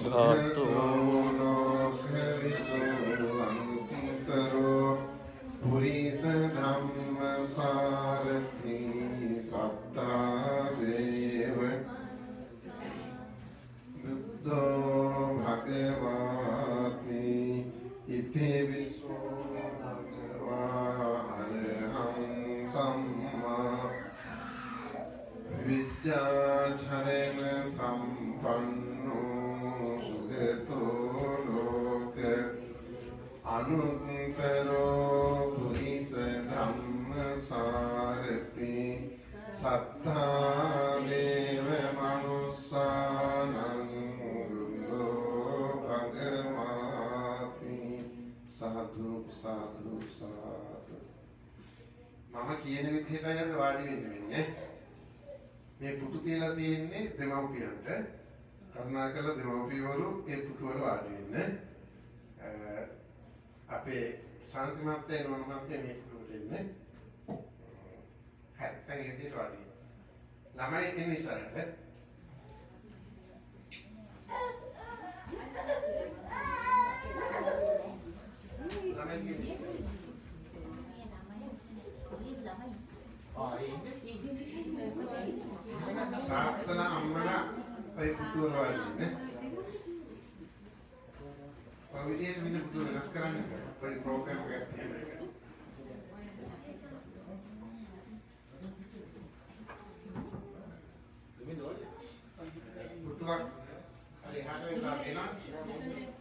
घातो पुरीत धम्म सारथी सत्ता देव बुद्धो भगवाति इति विश्वो भगवा अरहं सम्मा विद्याधरेण सम्पन्नो सुगतो लोक अनुत्तरो पुरीत धम्म सारथि सत्ता देव मनुस्सानं बुद्धो भगवाति साधु साधु साधु මම කියන විදිහටයි අද වාඩි වෙන්නේ මේ පුටු තියලා තියෙන්නේ දෙමව්පියන්ට කරුණාකරලා දෙමව්පියවරු ඒ පුටු වල වාඩි වෙන්න අපේ ශාන්තිමත්ය නෝනමත්ය මේ පුටුවට එන්නේ හැත්තන් විදිහට වාඩි ළමයි එන්නේ ඉස්සරහට තාත්තලා අම්මලා ඔය පුටුවල වාඩිනේ. ඔය විදිහට මිනිහ පුටුව වෙනස් කරන්නේ පොඩි ප්‍රෝග්‍රෑම් එකක් තියෙනවා. පුටුවක් හරි එහාට වෙලා එනවා.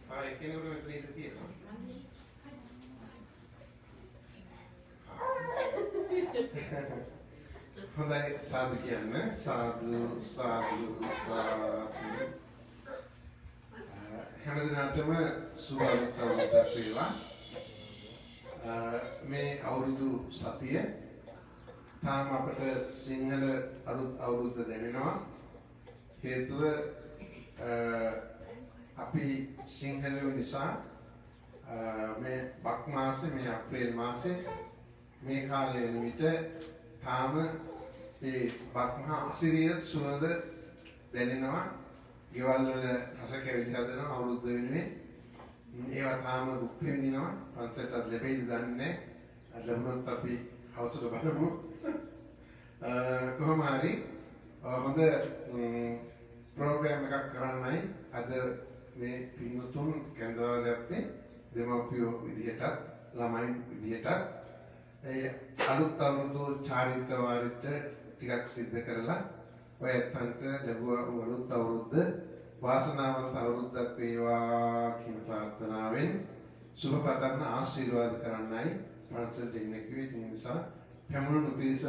ආ එකිනෙකට මෙතන ඉඳ තියෙනවා. හොඳයි සාදු කියන්න සාදු සාදු සාදු හැමදෙනාටම සුබ අවුරුද්දක් වේවා මේ අවුරුදු සතිය තාම අපට සිංහල අලුත් අවුරුද්ද දැනෙනවා හේතුව අපි සිංහලයෝ නිසා මේ බක් මාසේ මේ අප්‍රේල් මාසේ මේ කාලය වෙන විට තාම ඒ බක්මහා අසිරිය සුවඳ දැනෙනවා. ගෙවල් වල රස කැවිලි හදනවා අවුරුද්ද වෙනුවෙන්. ඒවා තාම දුක් විඳිනවා. පන්සලට ලැබෙයිද දන්නේ නැහැ. ලැබුණොත් අපි හවසට බලමු. කොහොම හරි හොඳ ප්‍රෝග්‍රෑම් එකක් කරන්නයි අද මේ පින්තුන් කැඳවාගත්තේ දෙමව්පියෝ විදිහටත් ළමයි විදිහටත් ඒ අලුත් අවුරුදු චාරිත්‍ර වාරිත්‍ර ටිකක් සිද්ධ කරලා ඔය ඇත්තන්ට ලැබුවා අලුත් අවුරුද්ද වාසනාවන්ත අවුරුද්දක් වේවා කියන ප්‍රාර්ථනාවෙන් සුබ පතන ආශිර්වාද කරන්නයි පන්සලට ඉන්නේ කිව්වේ. ඒ නිසා පැමුණුණු පිරිස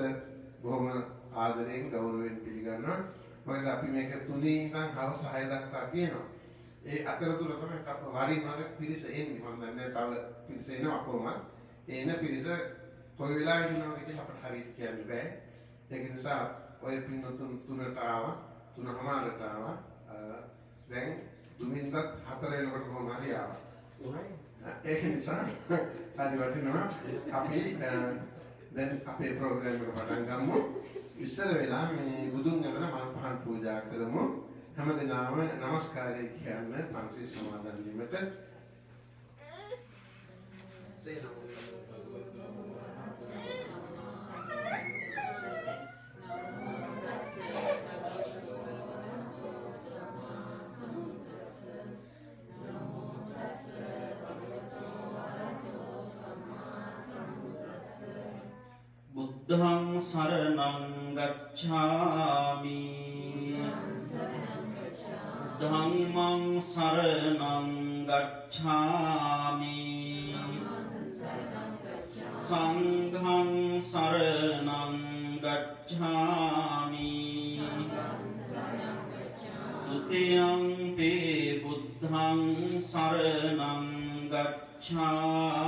බොහොම ආදරයෙන් ගෞරවයෙන් පිළිගන්නවා. මොකද අපි මේක 3 ඉඳන් හවස 6 දක්වා තියෙනවා. ඒ අතරතුර තමයි අප වරින් වර පිරිස එන්නේ. මම දන්නේ තව පිරිස එනවා කොහොමද? එන පිරිස කොයි වෙලාවෙ ඉන්නවද කියලා අපට හරියට කියන්න බෑ. ඒක නිසා ඔය පින්නතුන් 3ට ආවා 3:00ට ආවා. දැන් දුමින්දත් 4 වෙනකොට කොහොම හරි ආවා. ඒක නිසා හරි වටිනවා. අපි දැන් අපේ ප්‍රෝග්‍රෑම් එක පටන් ගමු. ඉස්සර වෙලා මේ බුදුන් අතර මල් පහන් පූජා කරමු. හැමදෙනාම নমස්කාරය කියන්න පන්සල් සමාදන් වීමට බුද්ධං සරණං ගච්ඡාමි ධම්මං සරණං ගච්ඡාමි සංඝං සරණං ගච්ඡාමි ဒုတိယံ පි බුද්ධං සරණං ගච්ඡාමි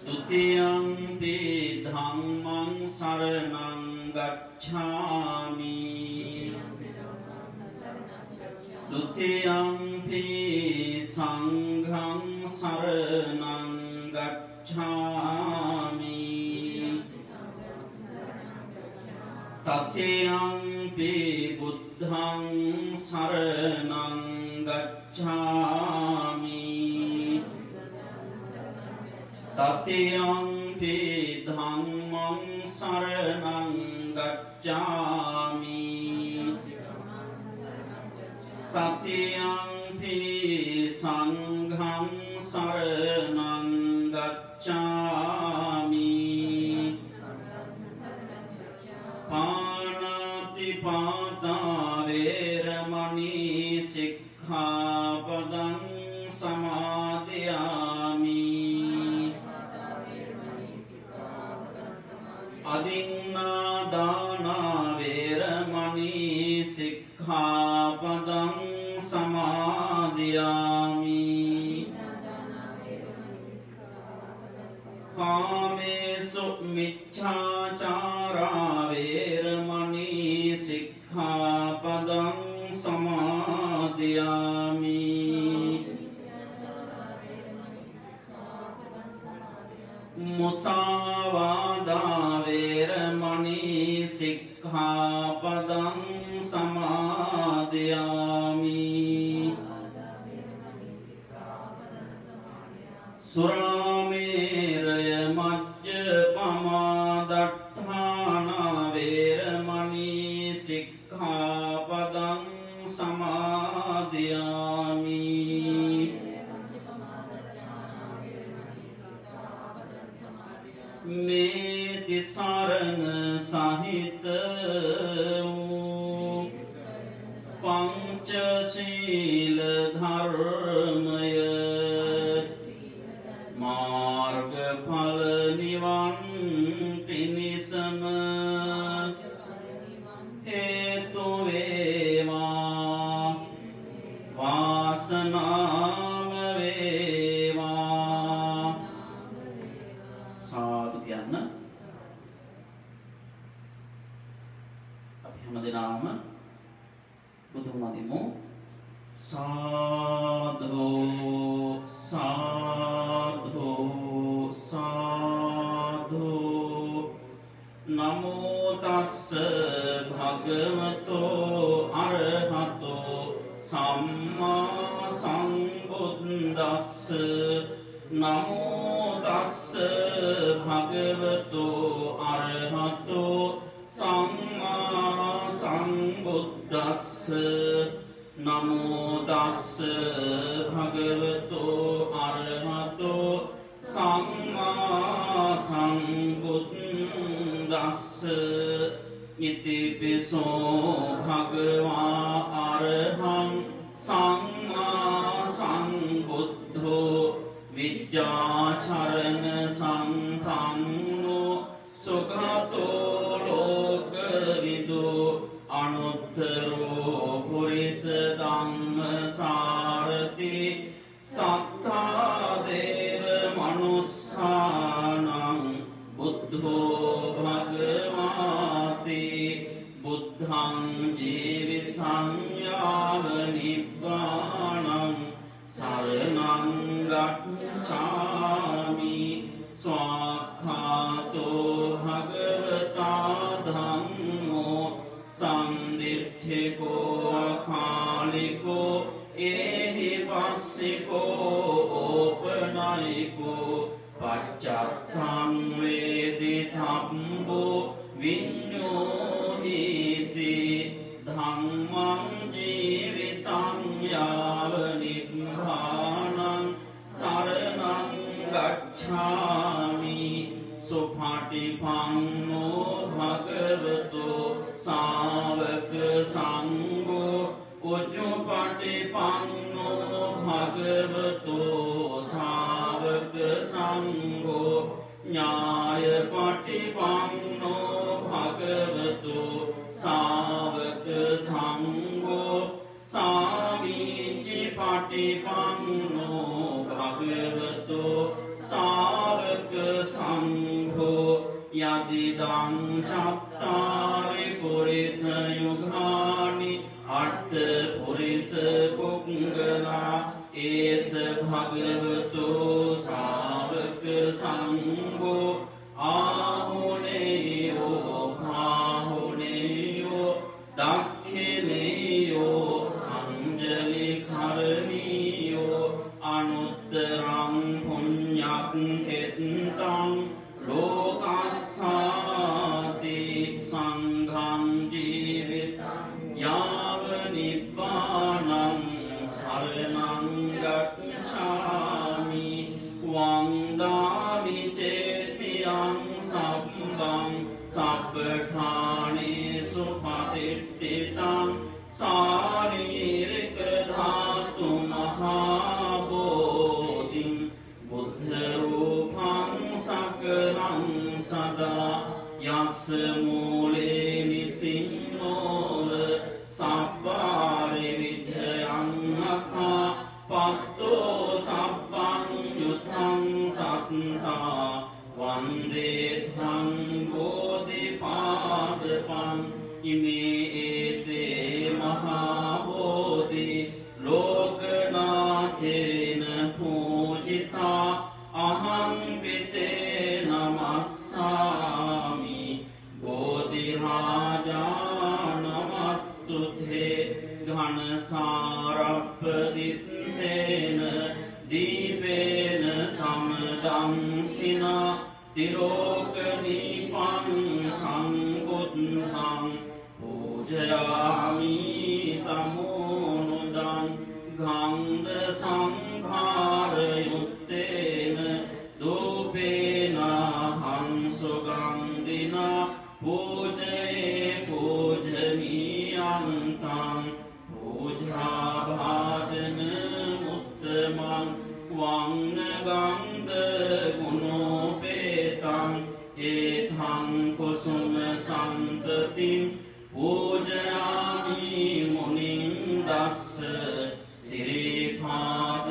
Dutiyampi dhammang saranang gacchami Dutiyampi sanghang saranang gacchami Tatiyampi buddhang බුද්ධං සරණං ගච්ඡාමි තතියම්පි ධම්මං සරණං ගච්ඡාමි තතියම්පි සංඝං සරණං ගච්ඡාමි පාණාතිපාතා වේරමණී සික්ඛාපදං සමාදියාමි අදින්නාදානා වේරමණී සික්ඛාපදං සමාදියාමි කාමේසු මිච්ඡාචාරා වේරමණී සික්ඛාපදං සමාදියාමි මුසාවාදා වේරමණී සික්ඛාපදං සමාදියාමි සුරාමේරය මජ්ජපමා දට්ඨානා වේරමණී සික්ඛාපදං සමාදියාමි මේ තිසරණ සහිත වූ පංචශීල ධර්මය මාර්ගඵල නිවන් පිණිසම හේතු වේවා වාසනාම වේවා සාදු කියන්න අපි හැමදෙනාම බුදුන් වඳිමු සාදු සාදු සාදු නමෝ තස්ස භගවතෝ අරහතෝ සම්මා සම්බුද්දස්ස නමෝ තස්ස භගවතෝ අරහතෝ සම්මා සම්බුද්දස්ස නමෝ තස්ස භගවතෝ අරහතෝ සම්මා සම්බුද්දස්ස ඉතිපිසෝ භගවා අරහං සම්මා සම්බුද්ධෝ විජ්ජාචරණ සම්පන්නෝ සුගතෝ ලෝකවිදෝ අනුත්තරෝ පුරිස ධම්මසාරති සත්තා දේව මනුස්සානං බුද්ධෝ භගවාති බුද්ධං ජීවිතං යාව නිබ්බානං සරණං ගච්ඡාමි ස්වාක්ඛාතෝ භගවතා ධම්මෝ සම්දිට්ඨිකෝ අකාලිකෝ ඒහි පස්සිකෝ ඕපනයිකෝ පච්චත්තං වේදි ධම්මෝ විඤ්ඤෝහිති ධම්මං ජීවිතං යාව නිබ්බානං සරණං ගච්ඡාමි සුපටිපන්නෝ භගවතෝ සාවක සංඝෝ උච්චපටිපන්නෝ භගවතෝ සාවක සංඝෝ ඥායපටිපන්නෝ භගවතෝ සාවක සංඝෝ සාමීචි පටිපන්නෝ භගවතෝ සාවක සංඝෝ යදිදං චත්තාරි පුරිස යුගානි අට්ඨ පුරිස පුංගලා ඒස භගවතෝ සාවක සංඝෝ ආහුනේයෝ භාහුනේයෝ දක්ඛිනේ සරණං ගච්ඡාමි වන්දාමි චේතියං සම්බං සබ්බඨානේසු පතිට්ඨිතං සාරීරික ධාතු මහා බෝධිං බුද්ධ රූපං සකරං සදා යස්ස මූලේ නිසින්නෝව සබ්බාරි විජයං අකා පත්තෝ සබ්බං යුතං සත්තා වන්දේ ත්වං බෝධිපාදපං ඉමේ ඒතේ මහා බෝධි ලෝකනාථේන පූජිතා අහං පිතේ නමස්සාමි බෝධි රාජා නමස්තුතේ ඝන සාරප්පදිත්තේන දීපේන තමදංසිනා තිරෝකදීපං සංගුද්ධං පූජයාමි තමෝනුදං ගන්ධ සංඛාරයුත්තේන දූපේන හංසුගන්ධිනා පූජයේ පූජනීයන්තං පූජාභාජන උත්තමං වං ගන්ධ ගුණෝපේතං ඒතං කුසුම සම්පතිං පූජයාමි මුනිං දස්ස සිරිපාද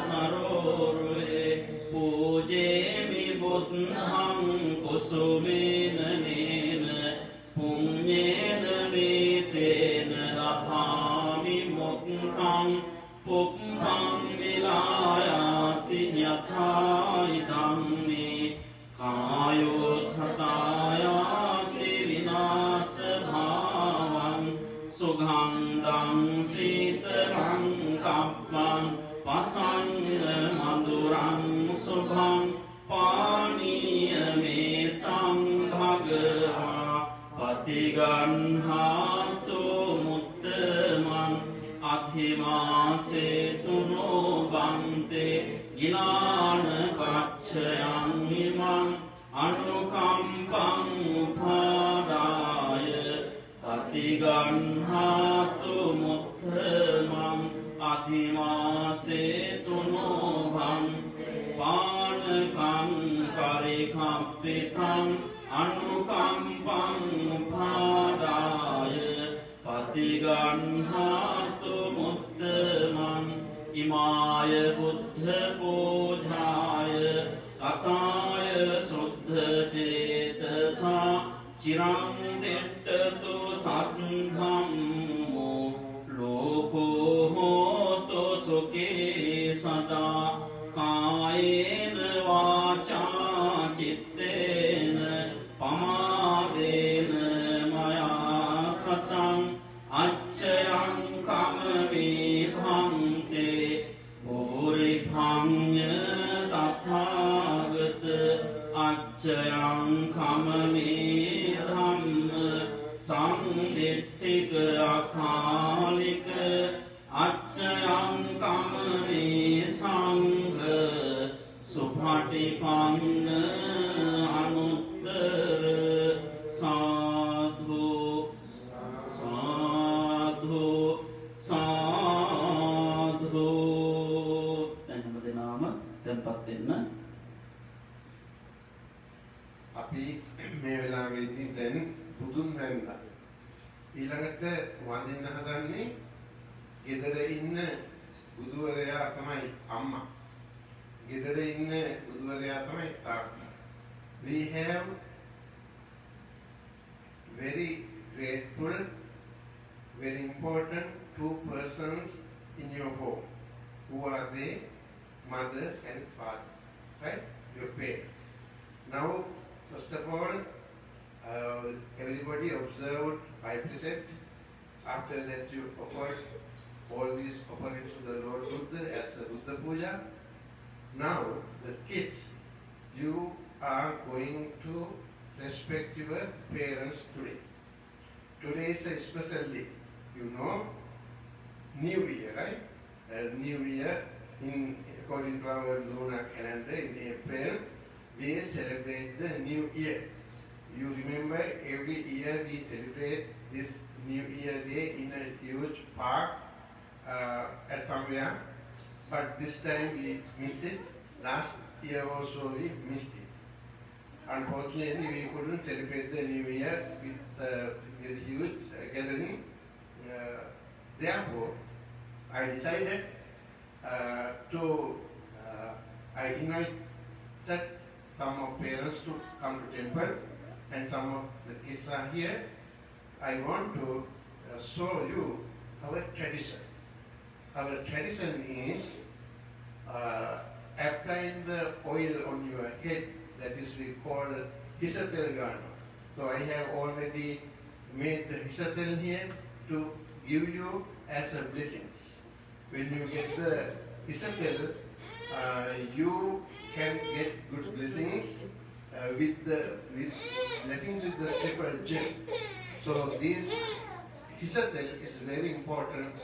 සරෝරුවේ පූජේමි බුද්ධං කුසුමේන නේන පුඤ්ඤේන වේතේන ලභාමි මොක්ඛං පුක්ඛං විලායාති යථා ඉදං මේ කායෝ තථායාති විනාශ භාවං සුගන්ධං සීතලං කප්පං පසංග මధుරං සුභං පානීය මේතං භගවා පතිගන්හාතු මුත්තමං අධිමාසේතුනෝ බන්තේ ගිලාන පච්චයං ඉමං අනුකම්පං උපාදාය පතිගන්හාතු මුත්තමං අධිමාසේතුනෝ බන්තේ පානකං පරිකප්පිතං අනුකම්පං උපාදාය පතිගන්හාතු මුත්තමං ඉමාය බුද්ධ පූජාය කතාය සුද්ධ චේතසා චිරං දිට්ඨතු සද්ධම්මෝ ලෝකෝ හෝතු සුඛේ සදා කායේන වාචා චිත්තේන පමාදේන මයා කතං අච්චයං කමමේ භන්තේ භූරි භඤ්ඤ තථාගත අච්චයං කමමේ ධම්ම සංදිට්ඨික අකාලික අච්චයං කමමේ සංඝ සුභාටිපන්න අනුත්තර සාධු සාධු සාධු දැන් හැමදෙනාම tempත් වෙන්න. අපි මේ වෙලාවේදී දැන් බුදුන් වැඳලා ඊළඟට වඳින්න හදන්නේ ගෙදර ඉන්න බුදුවරයා තමයි අම්මා. ගෙදර ඉන්න බුදුවරයා තමයි තාත්තා. We have very grateful, very important two persons in your home. Who are they? Mother and father, right? Your parents. Now, first of all, everybody observed 5 precepts. After that, you offered all these offerings to the Lord Buddha as a Buddha Puja. Now, the kids, you are going to respect your parents today. Today is a special day. You know, New Year, right? New Year in according to our lunar calendar in April, we celebrate the New Year. You remember every year we celebrate this New Year Day in a huge park at somewhere, but this time we missed it. Last year also we missed it. Unfortunately, we couldn't celebrate the New Year with huge gathering. Therefore, I decided I invited some of parents to come to temple, and some of the kids are here. I want to show you our tradition. Our tradition is applying the oil on your head. That is we call Hisatel Gana. So I have already made the Hisatel here to give you as a blessings. When you get the Hisatel, you can get good blessings with blessings with the triple gem. So this Hisatel is very important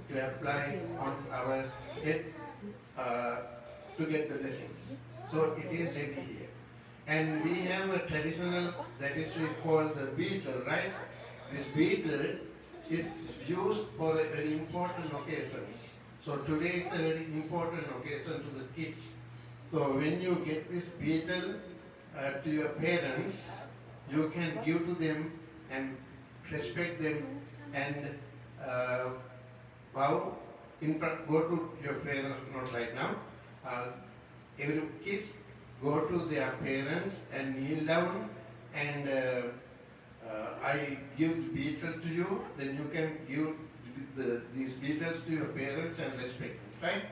to apply on our head to get the blessings. So it is ready here. And we have a traditional, that is we call the beetle, right? This beetle is used for a very important occasions. So today is a very important occasion to the kids. So when you get this beetle to your parents, you can give to them and respect them and bow in front, go to your parents, not right now. Every kids go to their parents and kneel down, and I give beetle to you, then you can give these beetles to your parents and respect them, right?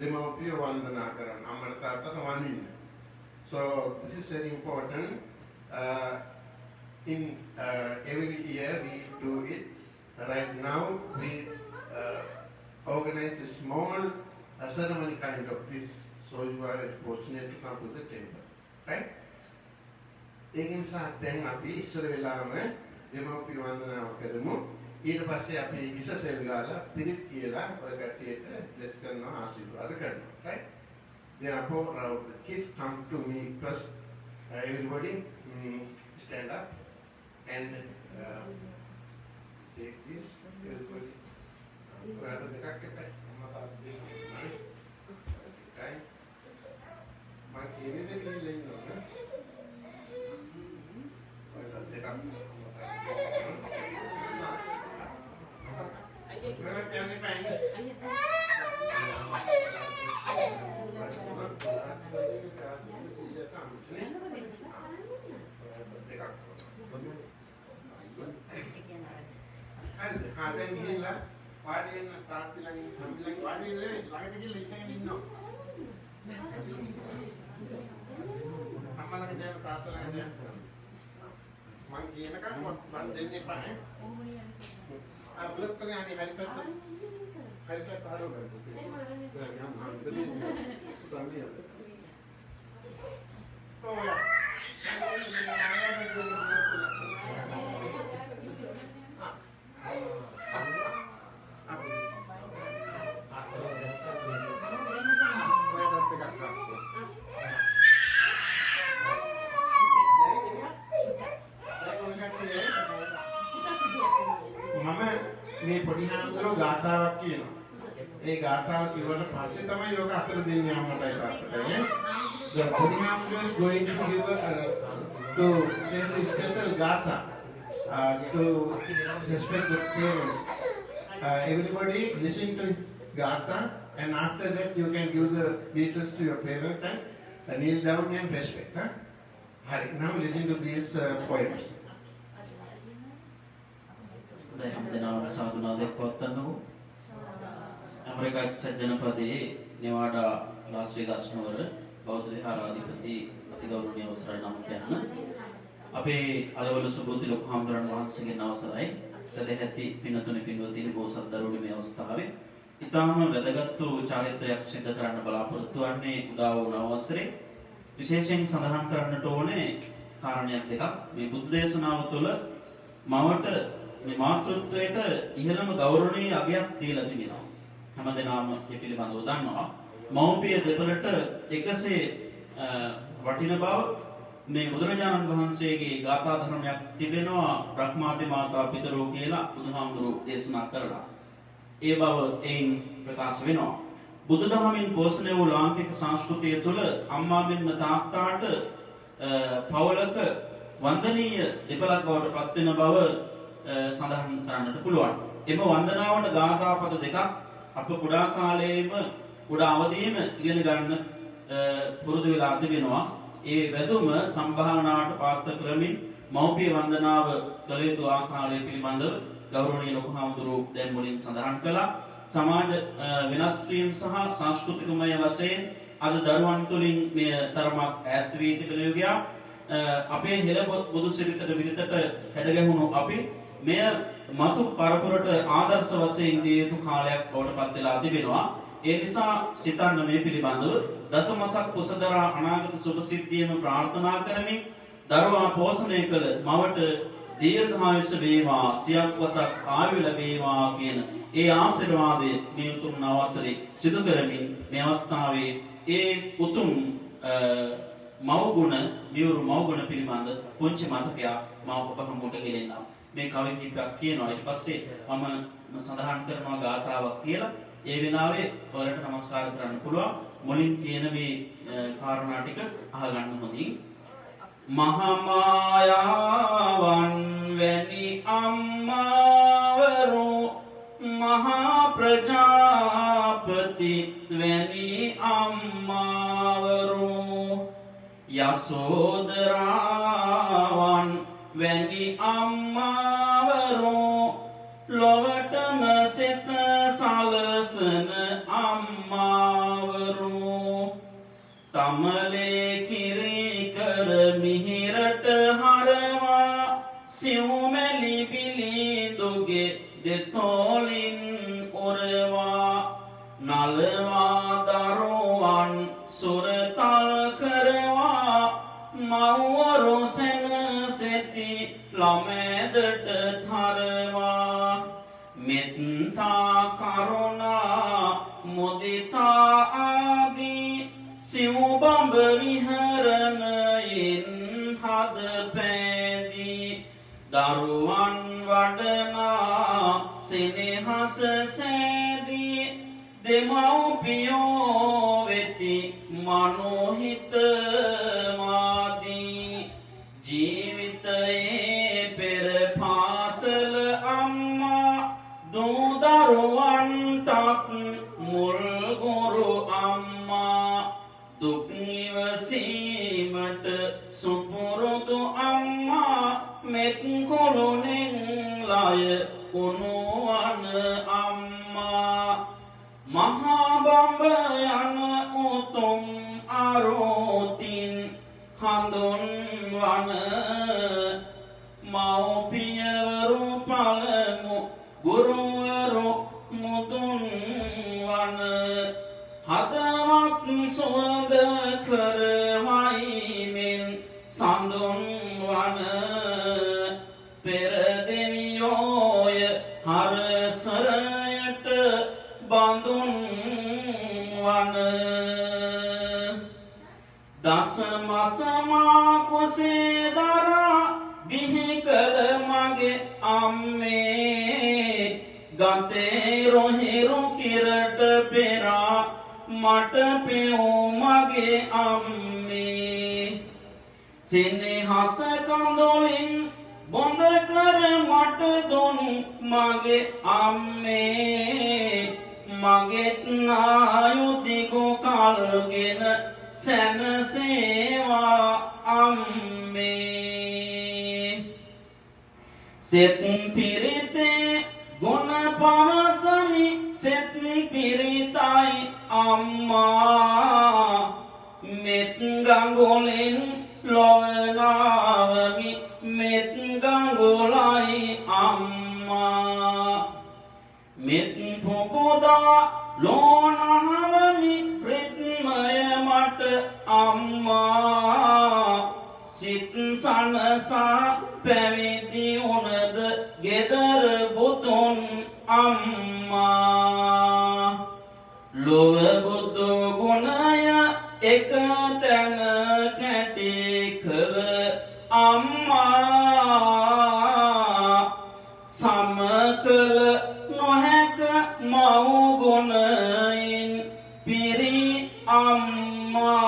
Demapiya Vandana Karan, Amartata Vanin. So this is very important. In every year we do it. Right now we organize a small ceremony kind of this. So you are fortunate to come to the temple, right? ඒකෙන් සාතෙන් අපි ඉස්සර වෙලාම දෙමව්පිය වන්දනාව කරමු. ඊට පස්සේ අපි ඉසතෙල් ගාලා පිරිත් කියලා ඔය කට්ටියට බ්ලෙස් කරනවා ආශිර්වාද කරනවා, right? Therefore the kids come to me first. Everybody stand up and take this. Everybody. Berada dekat kita. Okay. Ini dia lain tu, kan? Dekat. Berapa yang ni paling? Ada yang ni lah. Wadi yang tak lagi, ambil lagi wadi le, lagi lagi lagi ni no. Apa lagi dia tak lagi dia. Mangki nak kan buat bandingnya apa? Belum tengah ni hari pertama. Hari pertama baru kan. Yang tadi tadi ya. Oh ya. මේ පොඩි හාමුදුරුවෝ ගාථාවක් කියනවා. ඒ ගාථාව කිව්වට පස්සේ තමයි යෝග අතර දෙන්නේ අම්මටයි තාත්තටයි. The පොඩි හාමුදුරුවෝ is going to give to say the special gatha to respect the parents. Everybody listen to gatha, and after that you can give the beatles to your parents and kneel down and respect. Hari, now listen to these poems. දෙනාට සාදුනාදයක් පවත්වන්නකෝ. America එක්සත් ජනපදයේ නෙවාඩා ලාස් වෙගස් නුවර බෞද්ධ විහාරාධිපති අතිගෞරවනීය අවසරයි නම් කියන්න. අපේ අලවල සුබෝධි ලොකු හාමුදුරන් වහන්සේගෙන් අවසරයි. සදැහැති පින්තුනි පින්වත්නි බෝසත් දරුවනේ මේ අවස්ථාවේ ඊටාම වැදගත් වූ චාරිත්‍රයක් සිදු කරන්න බලාපොරොත්තු වෙන්නේ උදා වූ අවසරේ විශේෂයෙන් සඳහන් කරන්නට ඕනේ කාරණයක් දෙකක්. මේ බුද්ධ දේශනාව තුළ මවට මේ මාතෘත්වයට ඉහළම ගෞරවණීය අගයක් දීලා තිබෙනවා. හැමදෙනාම මේ පිළිබඳව දන්නවා. මෞපිය දෙපළට එකසේ වටින බව මේ බුදුරජාණන් වහන්සේගේ ගාථා ධර්මයක් තිබෙනවා බ්‍රහ්මාති මාතා පිතරෝ කියලා බුදුහාමුදුරුවෝ දේශනා කරලා. ඒ බව එයින් ප්‍රකාශ වෙනවා. බුදුදහමින් පෝෂණය වූ ලාංකික සංස්කෘතිය තුළ අම්මා මෙන්ම තාත්තාට පවලක වන්දනීය දෙපළක් බවට පත් වෙන බව සඳහන් කරන්නට පුළුවන්. එම වන්දනාවට ගාථා පද දෙකක් අප කුඩා කාලයේම කුඩා අවදියේම ඉගෙන ගන්න පුරුදු වෙලා තිබෙනවා. ඒ වැදුම සම්භාවනාවට පාත්‍ර ක්‍රමින් මෞපිය වන්දනාව කළ යුතු ආකාරය පිළිබඳව ගෞරවනීය ලොකු හාමුදුරුවෝ දැන් මුලින් සඳහන් කළා. සමාජ වෙනස් වීම සහ සංස්කෘතිකමය වශයෙන් අද දරුවන් තුළින් මේ තරමක් ඈත් වී තිබෙන යුගයක්. අපේ හෙළ බුදු සිරිතට විරිතට හැඩගැහුණු අපි මෙය මතු පරපුරට ආදර්ශ වශයෙන් දිය යුතු කාලයක් බවට පත් වෙලා තිබෙනවා. ඒ නිසා සිතන්න මේ පිළිබඳව දසමසක් කුසදරා අනාගත සුබ සිද්ධියම ප්‍රාර්ථනා කරමින් දරුවා පෝෂණය කළ මවට දීර්ඝායුෂ වේවා සියක් වසක් ආයු ලැබේවා කියන ඒ ආශිර්වාදයේ මේ උතුම් නවසරේ සිදු කරමින් මේ අවස්ථාවේ ඒ උතුම් මව්ගුණ මියුරු මව්ගුණ පිළිබඳ පුංචි මතකයක් මම ඔබ හමුවට ගෙනෙන්නම්. මේ කවි කීපයක් කියනවා. ඊට පස්සේ මම සඳහන් කරනවා ගාථාවක් කියලා. ඒ වෙනාවේ ඔයාලට নমස්කාර කරන්න පුළුවන්. මුලින් කියන මේ කාරණා ටික අහගන්න හොඳින්. මහා මායාවන් වැනි අම්මාවරු මහා ප්‍රජාපති වැනි අම්මාවරු යසෝදරාවන් වැනි අම්මාවරු ලොවටම සිත සලසන අම්මාවරු තමලේ කිරි කර මිහිරට හරවා සිව්මැලි පිළිඳුගේ දෙතොලින් උරවා නලවා දරුවන් සුරතල් කරවා මව්වරු සෙනසෙති ළමැදට තරවා මෙත්තා කරුණා මුදිතා ආදී සිව්බඹ විහරණයින් හද පෑදී දරුවන් වඩනා සෙනෙහස සෑදී දෙමව්පියෝ වෙති මනෝහිතවාදී ජීවිතයේ පෙර පාසල අම්මා දූ දරුවන්ටත් මුල් ගුරු අම්මා දුක් ඉවසීමට සුපුරුදු අම්මා මෙත් කොළුණෙන් ලය උණුවන අම්මා මහා බඹ යන උතුම් අරෝතින් හඳුන්වන මව්පියවරු පළමු ගුරුවරු මුදුන් වන හදවත් සුවඳ කරවයිමෙන් සඳුන් වන පෙර දෙවියෝය හරසරයට බඳුන් වන දසමසමා කුසේ දරා බිහි කළ මගේ අම්මේ ගතේ රොහිරු කිරට පෙරා මට පෙවූ මගේ අම්මේ සෙනෙහස කඳුලින් බොඳ කර මට දුන් මගේ අම්මේ මගෙත් ආයු දිගු කල්ගෙන සැනසේවා අම්මේ සෙත් පිරිතේ ගුණ පවසමි සෙත් පිරිතයි අම්මා මෙත් ගඟුලින් ලොවනාවමි මෙත් ගඟුලයි අම්මා මෙත් පුබුදා ලෝණහවමි රිද්මය මට අම්මා සිත් සනසා පැවිදි උනද ගෙදර බුදුන් අම්මා ලොව බුදු ගුණය එක තැන කැටි කළ අම්මා සමකල නොහැක මව් ගුණයින් පිරි අම්මා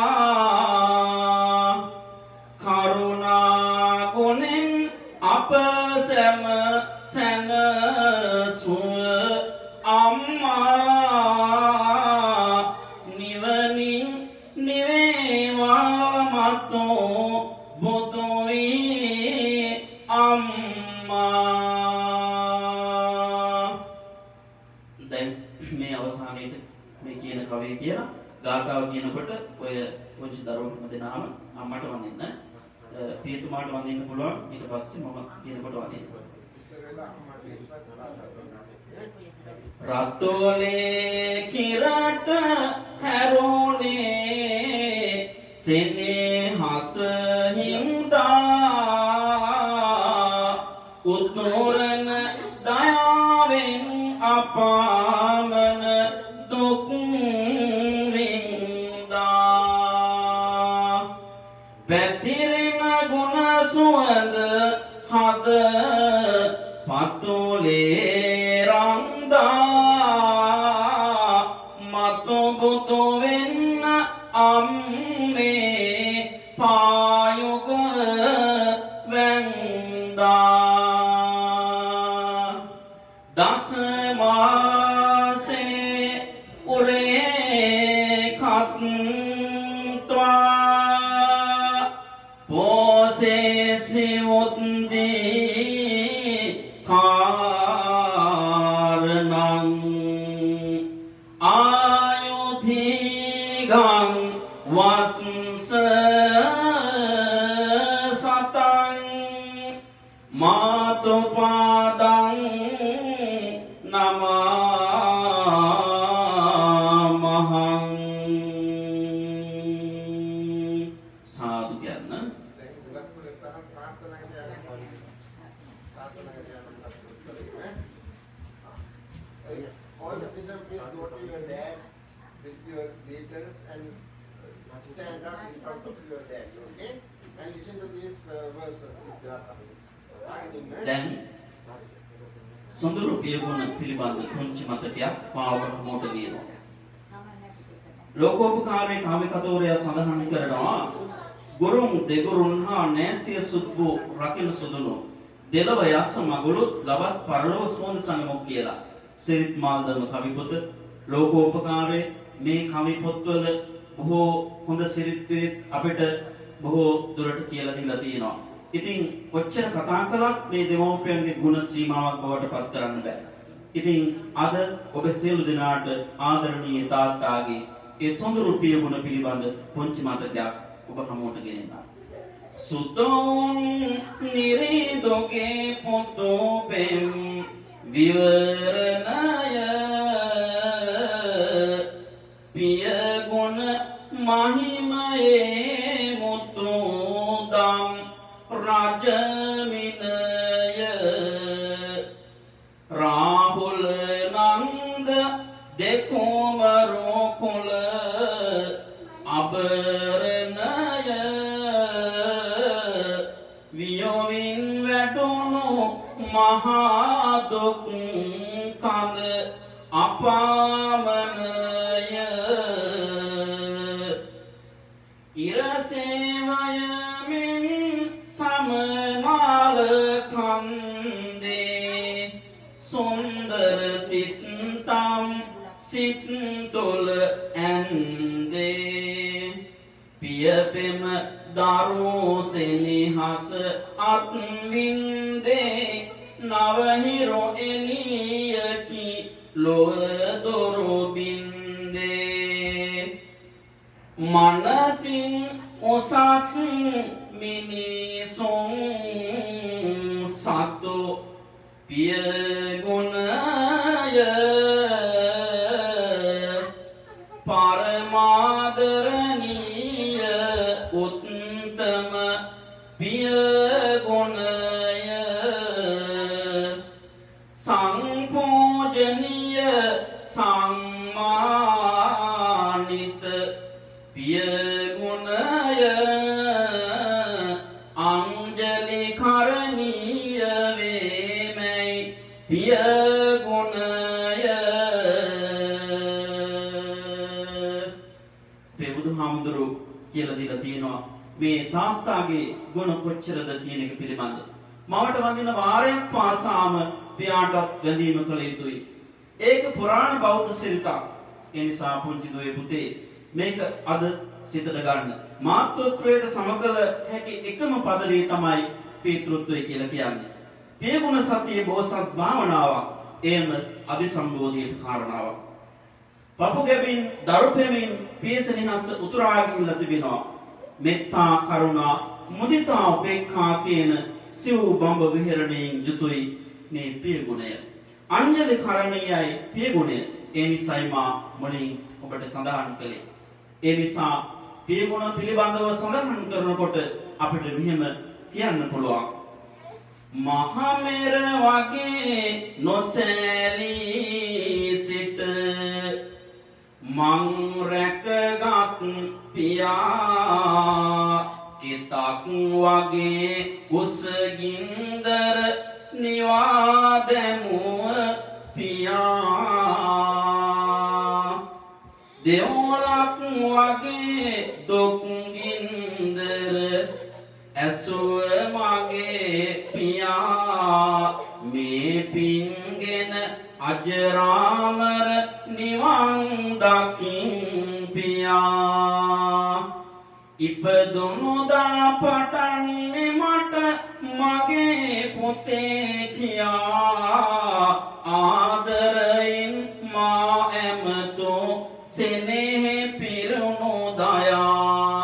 කරුණා ගුණෙන් අප සැම සැනසුව අම්මා නිවනින් නිවේවා මතෝ බුදු වී අම්මා. දැන් මේ අවසානයේදී මේ කියන කවිය කියලා ගාථාව කියනකොට ඔය පුංචි දරුවෝ දෙනාම අම්මට වඳින්න පියතුමාට වඳින්න පුළුවන්. ඊට පස්සේ මම කියනකොට වඳින්න. රතෝලේ කිරට හැරුණේ සෙනෙහස හින්දා උතුරන දයාවෙන් අපාමන දුක් වින්දා පැතිරෙන ගුණ සුවඳ හද පතුලේ රන්දා මතු බුදු වෙන්න අම්මේ පායුග වැන්දා දස මාසේ උරේ කත්වා පෝසේ සිවුත්දී කාරණං ආයුධිගං වස්ස සතං මාතු පාදං නමාමහං. සාදු කියන්න. All the children, please go to your dad with your leaders and stand up in front of your dad, okay? And listen to this verse, this Gatha. දැන් සොඳුරු පියගුණ පිළිබඳ පුංචි මතකයක් පාවකට මොට දිනවා. ලෝකෝපකාරී කාමිකතෝරයා සඳහන් කරනවා ගුරුන් දෙගුරුන් හා නෑසිය සුද්බු රකින්න සුදුනු දෙලව යස්ස මගුළු ලවත් පරලෝ සෝන් සංගමක් කියලා. සිරිත් මාල්දම කවි පොත ලෝකෝපකාරයේ මේ කවි පොත්වල බොහෝ හොඳ සිරිත් අපිට බොහෝ දුරට කියලා දීලා තියෙනවා. ඉතින් කොච්චර කතා කළත් මේ දෙමෝපියන්ගේ ගුණ සීමාවක් බවට පත් කරන්න බෑ. ඉතින් අද ඔබ සියලු දෙනාට ආදරණීය තාත්තාගේ ඒ සොඳුරු පියගුණ පිළිබඳ පුංචි මතකයක් ඔබ හමුවට ගෙනෙනවා. සුතෝන් නිරිදෝගේ පොතෝ පෙම් විවරණය පියගුණ මහිමයේ මුතු දම් රජමිනය රාහුල නන්ද දෙකුමරු කුල අබරණය වියෝවින් වැටුණු මහා දුක් කඳ අපාමනය ඉරසේවයමින් සමනාල කන්දේ සුන්දර සිත්තම් සිත් තුළ ඇන්දේ පියපෙම දරු සෙනෙහස අත්වින්දේ නවහිරු එළියකි ලොව දොරු බින්දේ මනසින් උසස් මිනිසුන් සතු පියගුණය පරමාදරණීය උත්තම පියගුණය සංපූජනීය සම්මා පිය ගුණය අංජලි කරණීය වේමයි පිය ගුණය බුදුහාමුදුරු කියලා දීලා තියෙනවා මේ තාත්තාගේ ගුණ කොච්චරද කියන එක පිළිබඳ. මවට වඳින වාරයක් පාසාම පියාටත් වැඳීම කළ යුතුයි. ඒක පුරාණ බෞද්ධ සිරිතක්. ඒ නිසා පුංචි දුවේ පුතේ මේක අද සිතට ගන්න. මාතෘත්වයට සමකල හැකි එකම පදවිය තමයි පීතෘත්වය කියලා කියන්නේ. පියගුණ සතියේ බෝසත් භාවනාවක්. එයම අභිසම්බෝධියට කාරණාවක්. පපු ගැබින් දරුපෙමින් පියසනිහස උතුරාගින්න තිබෙනවා. මෙත්තා කරුණා මුදිතා උපේක්ඛා කියන සිව් බඹ විහරණයෙන් යුතුයි මේ පියගුණය. අංජලි කරණීයයි පියගුණය. ඒ නිසයි මා මුලින් ඔබට සඳහන් කළේ. ඒ නිසා පියගුණ පිළිබඳව සඳහන් කරනකොට අපිට මෙහෙම කියන්න පුළුවන්. මහමෙර වගේ නොසැලී සිට මං රැකගත් පියා කිතක් වගේ කුසගින්දර නිවා දැමුව පියා දෙවොලක් වගේ දුක් ගින්දර ඇසුව මගේ පියා මේ පින්ගෙන අජරාමර නිවන් දකින් පියා ඉපදුණු දා පටන් මට මගේ පුතේ කියා ආදරයෙන් මා ඇමතෝ සෙනෙහි පිරුණු දයා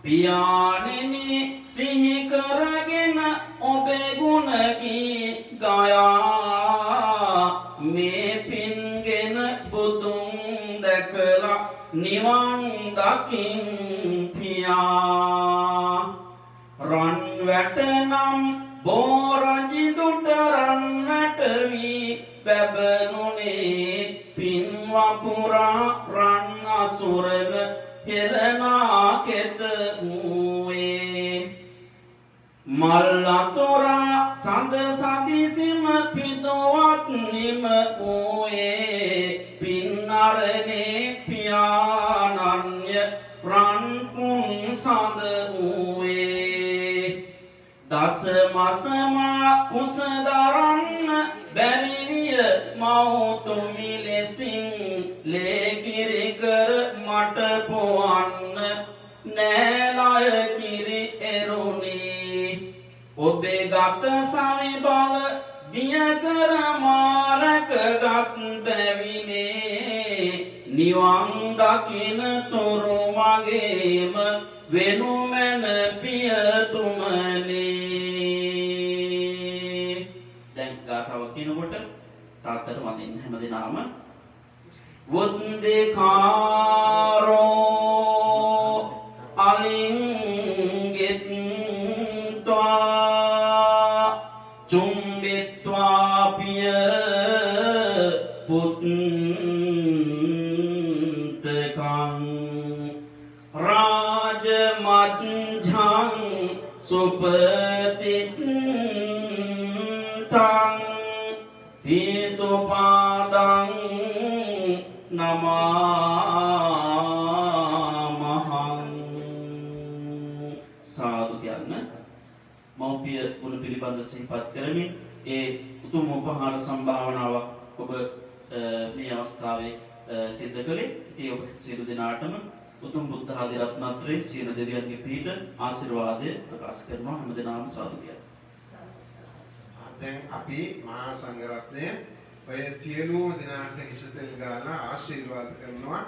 පියාණෙනි සිහි කරගෙන ඔබේ ගුණ ගී ගයා මේ පින්ගෙන බුදුන් දැකලා නිවන් දකින් පියා රන් වැටනම් බෝරජි දුට රන් වැට වී බැබළුනේ පින්වපුරා රන් අසුරන හෙළනා කෙත වූයේ මල් අතොරා සඳ සදිසිම පිදවත් නිම වූයේ පින්නරනේ පියාණන්ය රන් පුන් සඳ වූයේ දස මසමා කුස දරන්න බැරිවිය මෞතුමි ලෙසින් ලේකිරි කර මට පොවන්න නෑලය කිරි එරුණේ ඔබේ ගත සවි බල දිය කර මාරකගත් බැවිනේ නිවන් දකින තුරු මගේම වෙනු මැන පියතුමනේ. දැන් ගාථාව කියනකොට තාත්තට වඳින්න හැමදෙනාම වුද්දේකාරෝ අලිංගෙත්වා චුම්බෙත්වා පිය පුත්තකං රාජමත්ජං සුපතිත්තං හේතුපාදං නමාමහං. සාදු කියන්න මෞපිය ගුණ පිළිබඳ සිහිපත් කරමින් ඒ උතුම් උපහාර සම්භාවනාවක් ඔබ මේ අවස්ථාවේ සිද්ධ කළේ. ඒ ඔබ සියලු දෙනාටම උතුම් බුද්ධ ආදී රත්නත්‍රේ සියලු දෙවියන්ගේ පිහිට ආශිර්වාදය ප්‍රකාශ කරනවා. හැමදෙනාම සාදු කියන්න. දැන් අපි මහා සංඝරත්නය ඔය සියලුම දෙනාට කිසිතෙල් ගාලා ආශිර්වාද කරනවා.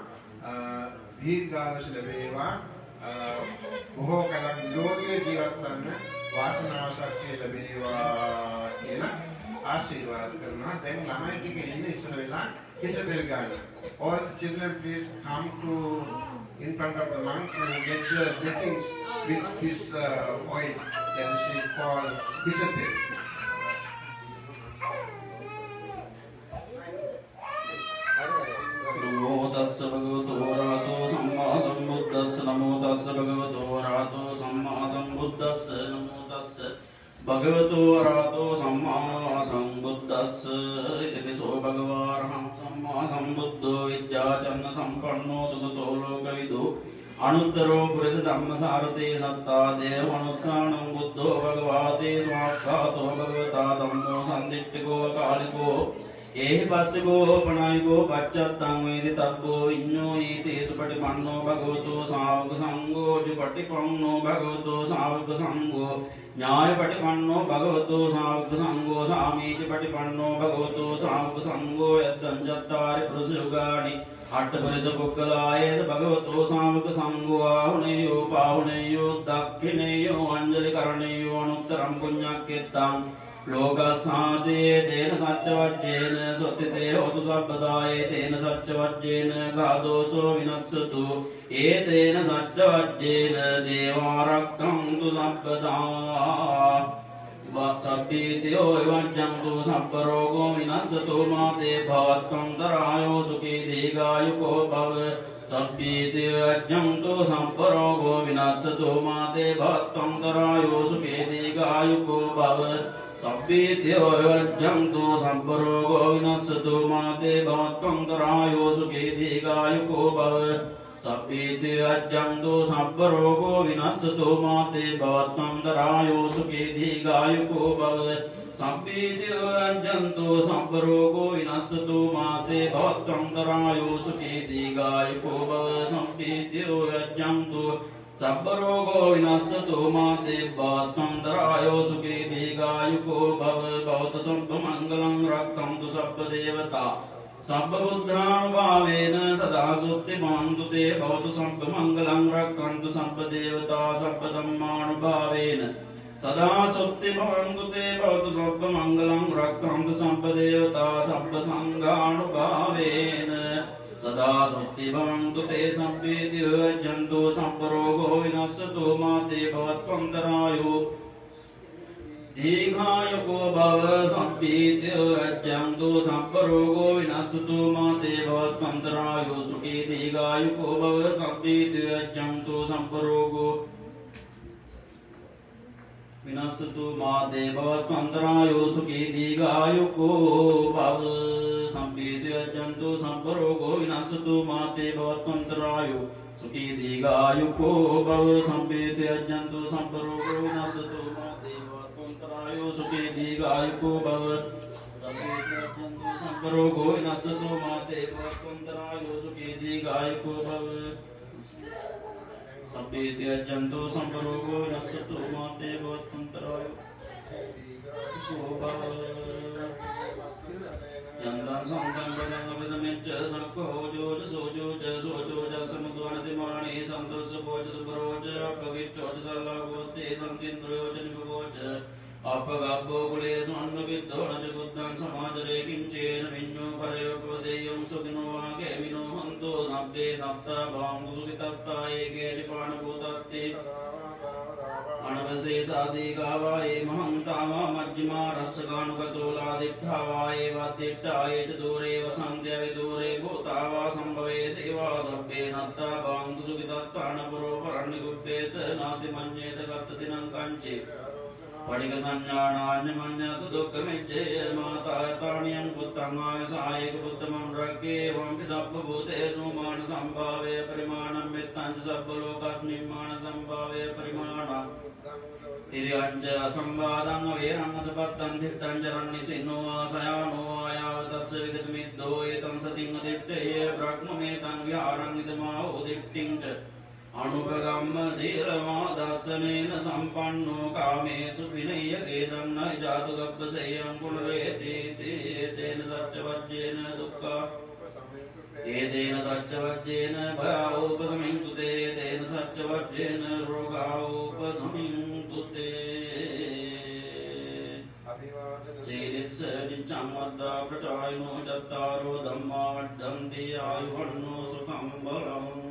දීර්ඝායුෂ ලැබේවා. බොහෝ කලක් නිරෝගී ජීවත් වන්න වාසනාව ශක්තිය ලැබේවා කියලා ආශිර්වාද කරනවා. දැන් ළමයි ටික ඉන්න ඉස්සර වෙලා කිසිතෙල් ගන්න. All the children please come to in front of the monk and get the blessing with this oil that is called kisatel. නමෝ තස්ස භගවතු වරහතෝ සම්මා සම්බුද්දස්ස नमो तस्स भगवतो अरहतो सम्मा सम्बुद्धस्स नमो तस्स भगवतो अरहतो सम्मा सम्बुद्धस्स इतिपिसो भगवारहं सम्मा सम्बुद्धो विद्याचन्न सम्पन्नो सुगतो लोकविदो अनुत्तरो पुरुष धम्मसारथे सत्ता देव मनुष्याणं बुद्धो भगवाते स्वाक्षातो भगवता धम्मो संदिष्टिको कालिको एहि पस्सिको पणायिको पच्चत्तं वेदि तद्भो विඤ्ඤो ईतेषु पटिपन्नो भगवतो सावक संगो जुपटिपन्नो भगवतो सावक संगो न्यायपटिपन्नो भगवतो सावक संगो सामीच पटिपन्नो भगवतो सावक संगो यद्दं चत्तारि पुरुषयुगानि अट्टपुरुष पुक्कलायेष भगवतो सावक संगो आहुनेयो पाहुनेयो दक्षिणेयो अंजलिकरणेयो अनुत्तरं पुण्यकीर्तं लोकसाते तेन सत्यवज्जेन सत्यते होतु सर्वदाये तेन सत्यवज्जेन घादोषो विनश्यतु एतेन सत्यवज्जेन देवारक्षन्तु सर्वदा सप्पीतियो विवज्जन्तु सर्वरोगो विनश्यतु माते भवत्वन्तरायो सुखी दीर्घायुको भव सप्पीतियो विवज्जन्तु सर्वरोगो विनश्यतु माते भवत्वन्तरायो सुखी दीर्घायुको भव सप्पीतियो विवज्जन्तु सर्वरोगो विनश्यतु माते भवत्वन्तरायो सुखी दीर्घायुको भव सप्पीतियो विवज्जन्तु सर्वरोगो विनश्यतु माते भवत्वन्तरायो सुखी दीर्घायुको भव सप्पीतियो विवज्जन्तु सर्वरोगो विनश्यतु माते भवत्वन्तरायो सुखी दीर्घायुको भव सप्पीतियो विवज्जन्तु सर्वरोगो विनश्यतु माते भवत्वन्तरायो सुखी दीर्घायुको भव भवतु सर्वमङ्गलं रक्षन्तु सर्वदेवता सर्वबुद्धानुभावेन सदा सुत्तिमन्तु ते भवतु सर्वमङ्गलं रक्षन्तु सर्वदेवता सर्वधर्मानुभावेन सदा सुत्तिमन्तु ते भवतु सर्वमङ्गलं रक्षन्तु सर्वदेवता सर्वसङ्घानुभावेन सदा सुत्तिमन्तु ते सम्पीतियो विवज्जन्तु सर्वरोगो विनश्यतु माते भवत्वन्तरायो दीर्घायुको भव सम्पीतियो विवज्जन्तु सर्वरोगो विनश्यतु माते भवत्वन्तरायो सुखी दीर्घायुको भव सम्पीतियो विवज्जन्तु सर्वरोगो विनश्यतु माते भवत्वन्तरायो सुखी दीर्घायुको भव सम्पीतियो विवज्जन्तु सर्वरोगो विनश्यतु माते भवत्वन्तरायो सुखी दीर्घायुको भव सम्पीतियो विवज्जन्तु सर्वरोगो विनश्यतु माते भवत्वन्तरायो सुखी दीर्घायुको भव सम्पीतियो विवज्जन्तु सर्वरोगो विनश्यतु माते भवत्वन्तरायो सुखी दीर्घायुको भव सम्पीतियो विवज्जन्तु सर्वरोगो विनश्यतु माते भवत्वन्तरायो सुखी चन्द्रं संगम्बरमविदमिच्च सखोजोज सोजोज सोजोज समुद्वनतिमाणि सन्तोष भोज सुभरोज अपविच्चोज सर्वभूते सन्तिन्द्रयोज निभोज अपगब्बो कुले स्वर्णविद्धो न च बुद्धं समाचरे किञ्चेन विඤ्ඤो परयोपदेयं सुखिनो वाके विनो हन्तो सब्बे सप्ता भाङ्गु सुखितत्ता एके चिपाणभूतत्ते अणवशेषादिगावाये महन्तावा मज्जिमा रसगानुगतोलादिट्ठावाये वादिट्ठाये च दूरे वसन्त्य विदूरे भूतावा सम्भवे सेवा सब्बे सत्ता भाङ्गु सुखितत्ताणपुरो परन्निगुप्पेत नाति मन्येत कर्तदिनं कञ्चे पडिक संज्ञानान्यमन्यस दुःखमिज्जेय मातायताण्यं पुत्रंगाय सायक पुत्रमं रक्के वंपि सर्वभूतेषु मान संभावे परिमाणं मित्तं च सर्वलोकस्मिन् संभावे परिमाणं तिर्यञ्च असंवादं अवेरं सपत्तं धिट्टं चरन्निसिन्नो आशयानो आयावतस्य विगतमिद्धो एतं सतिं दिट्टये ब्रह्ममेतं विहारं इदमाहो दिट्टिं च अनुपगम्य शीलमादर्शनेन सम्पन्नो कामेषु विनय्यकेदं न जातु गब्बसेयं पुनरेति तेन सत्यवज्जेन दुःखा एतेन सत्यवज्जेन भयोपशमिन्तु ते तेन सत्यवज्जेन रोगाोपशमिन्तु ते शीलिस्य नित्यं वद्दा प्रचायिनो चत्तारो धम्मा वर्धन्ति आयुर्नो सुखं बलम्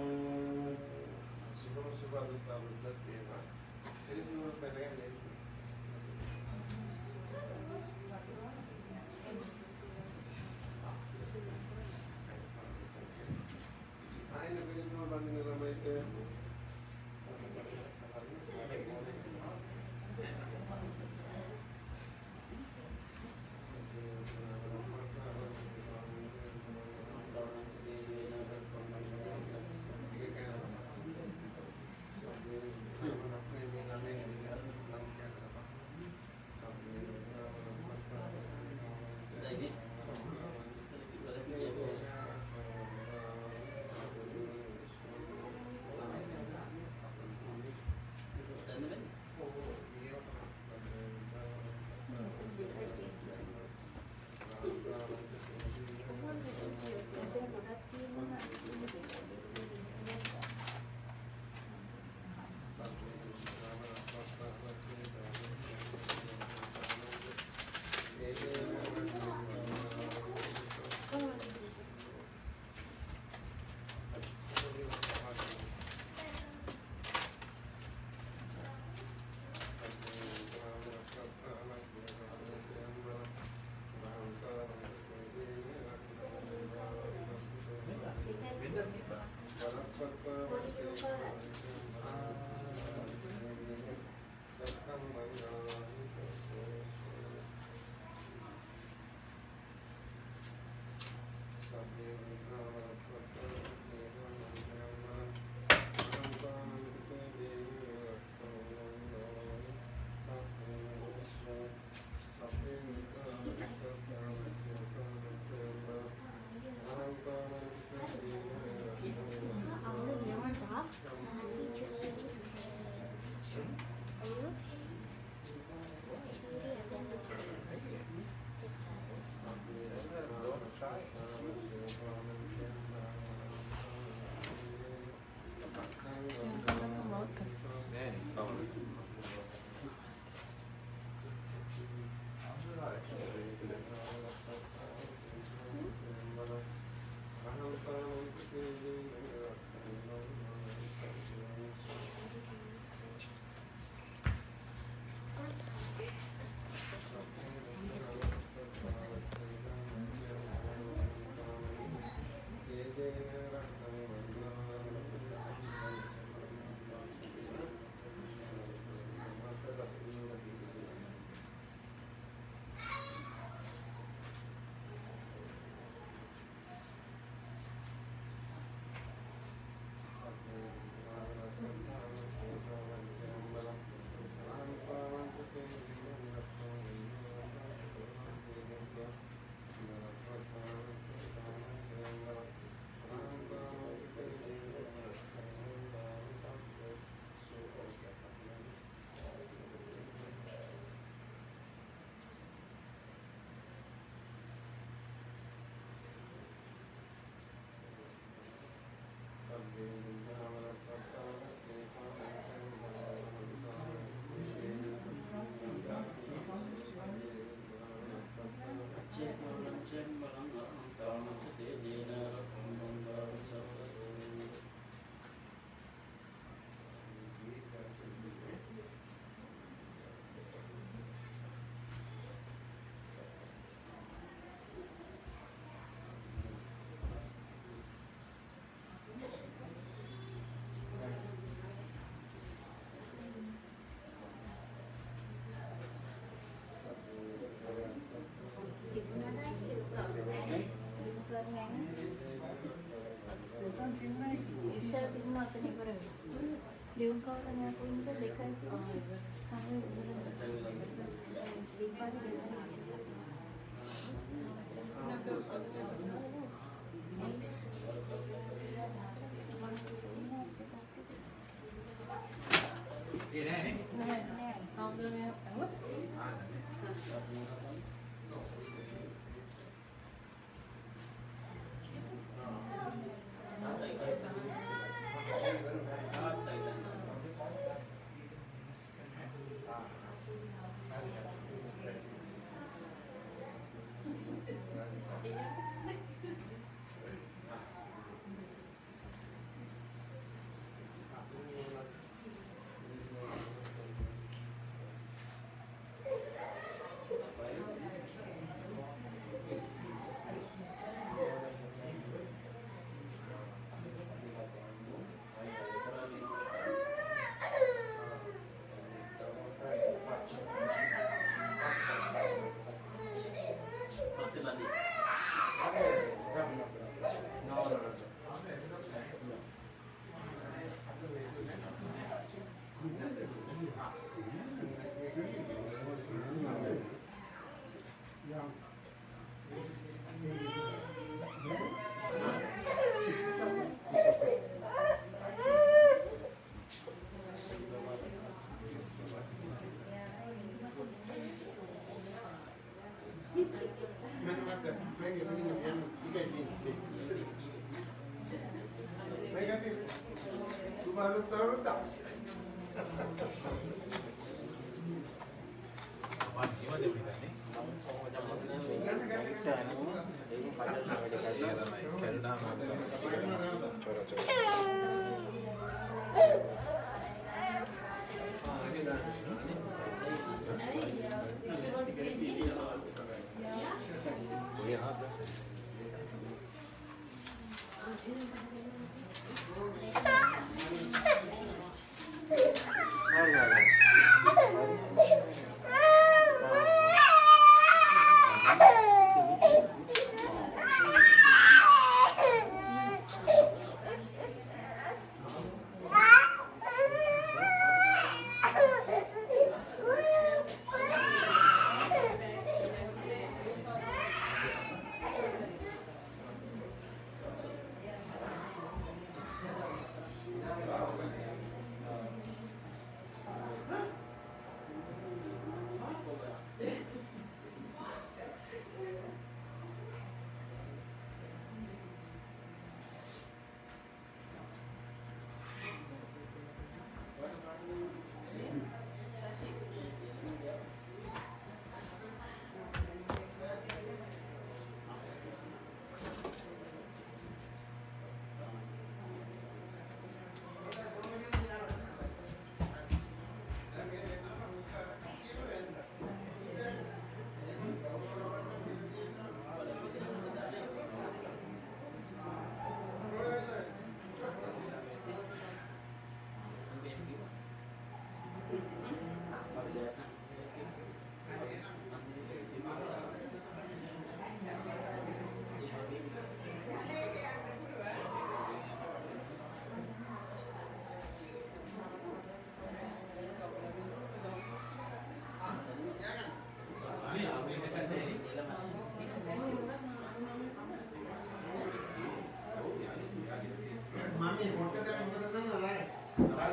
Đường con là nhà của những cái việc ấy, không đi qua đi Đi đây này. nè, không đưa nè, Iya,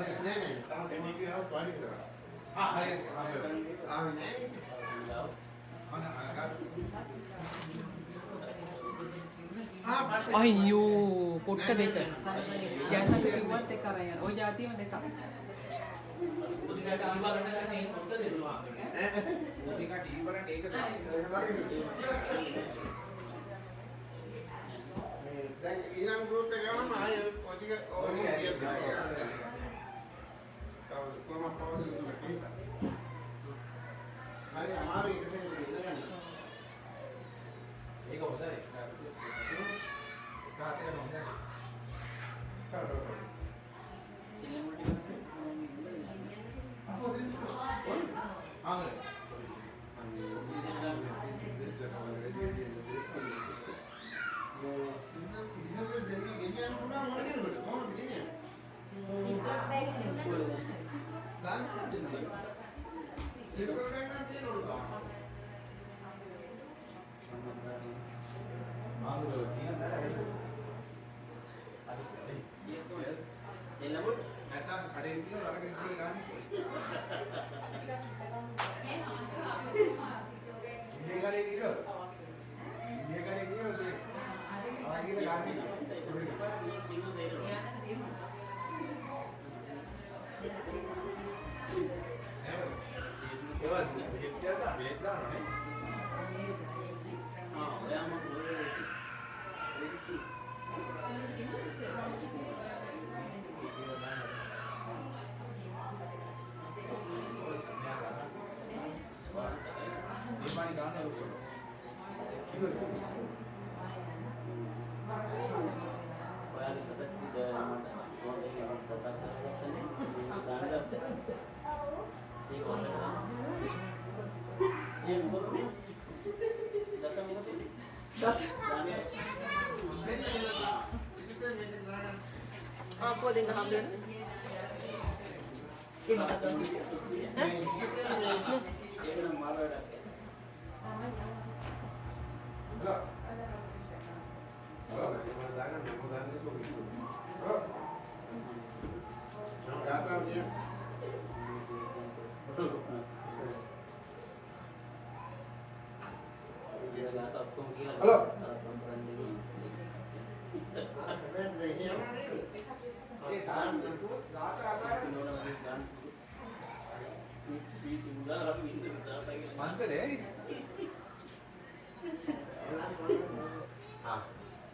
नहीं तम एमपी आओ क्वालिटी करा हां हरे आवे नहीं අයියෝ පොට්ට දෙක ජයසන්ත කිව්වත් එක අරන් යන. ওই જાතියම දෙකක්. මුදිකට අනිවාර්යයෙන් ගන්න ඒක පොත්ත දෙන්නවා ඈ මුදිකට ඊවරට ඒක දැන් ඊළඟ ගෲප් එක ගමම ආයෙ ඔටික ඕනේ කියනවා. කොහොමද පවද කියලා. හරි අමාරු එකසේ ඉඳගන්න. ඒක හොඳයි ඒක හතරම හොඳයි ආගල නැත්නම් කඩේ තියෙන අරගෙන ගන්න. ඉන්නේ කඩේ තියෙන. ඉන්නේ කඩේ තියෙන. ආගිල ගන්න. ඒවා දෙහිච්චට බේත් දානනේ. ඔයාම නිර්මාණි ගන්න ඕනේ. ඔයාලි කතා කරලා මට ෆෝන් එකේ කතා කරගත්තනේ දාන දවසේ ඒක ඔන්න ඒ මොකද දත මොකද ආපෝ දෙන්න හම්බෙන්නේ. ඒක නම් මාළවඩක් Halo. මන්සලේ Ah,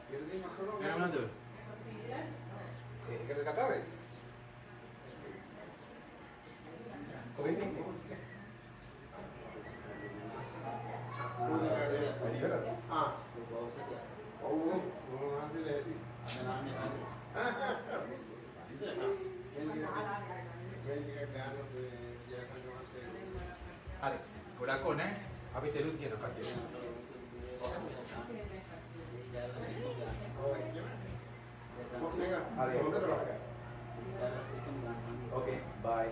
jadi makro මොනවද? ඒකද කතා වෙන්නේ? කොහෙද ඉන්නේ? වැඩි වෙනවද? ah, oh, masih lagi. හරි. ගොඩක් ඕනේ. අපි තෙලුත් කියන කට්ටිය. Okay, bye.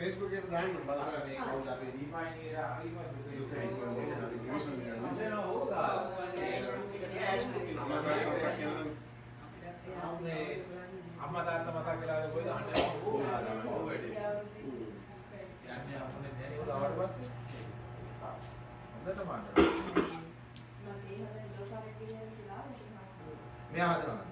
Facebook itu dah nombor. අම්මා තාත්තා මතක් වෙලාද කොයිද අහන්නේ ඕ වැඩි යන්නේ අපුනේ දැන් ඒක ආවට පස්සේ හොඳට මාන මෙයා හදනවා